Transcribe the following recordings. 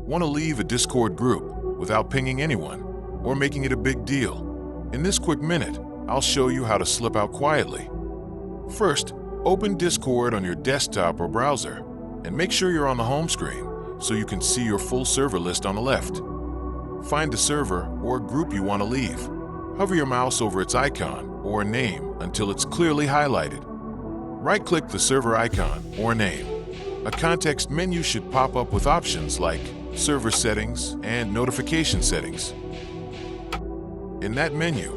Want to leave a Discord group without pinging anyone or making it a big deal? In this quick minute, I'll show you how to slip out quietly. First, open Discord on your desktop or browser and make sure you're on the home screen so you can see your full server list on the left. Find the server or group you want to leave. Hover your mouse over its icon or name until it's clearly highlighted. Right-click the server icon or name. A context menu should pop up with options like Server Settings and Notification Settings. In that menu,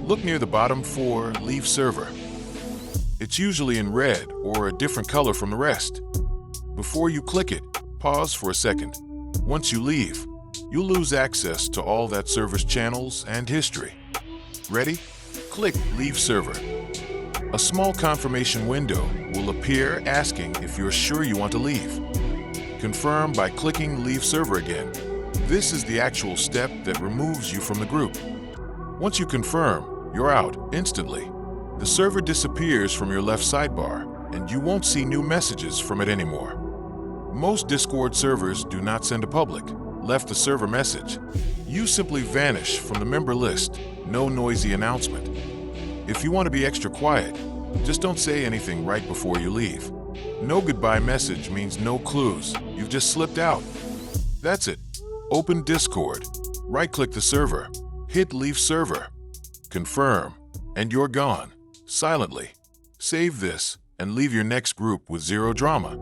look near the bottom for Leave Server. It's usually in red or a different color from the rest. Before you click it, pause for a second. Once you leave, you'll lose access to all that server's channels and history. Ready? Click Leave Server. A small confirmation window will appear asking if you're sure you want to leave. Confirm by clicking Leave Server again. This is the actual step that removes you from the group. Once you confirm, you're out instantly. The server disappears from your left sidebar, and you won't see new messages from it anymore. Most Discord servers do not send a public, left the server message. You simply vanish from the member list, no noisy announcement. If you want to be extra quiet, just don't say anything right before you leave. No goodbye message means no clues. You've just slipped out. That's it. Open Discord, right-click the server, hit Leave Server, confirm, and you're gone, silently. Save this and leave your next group with zero drama.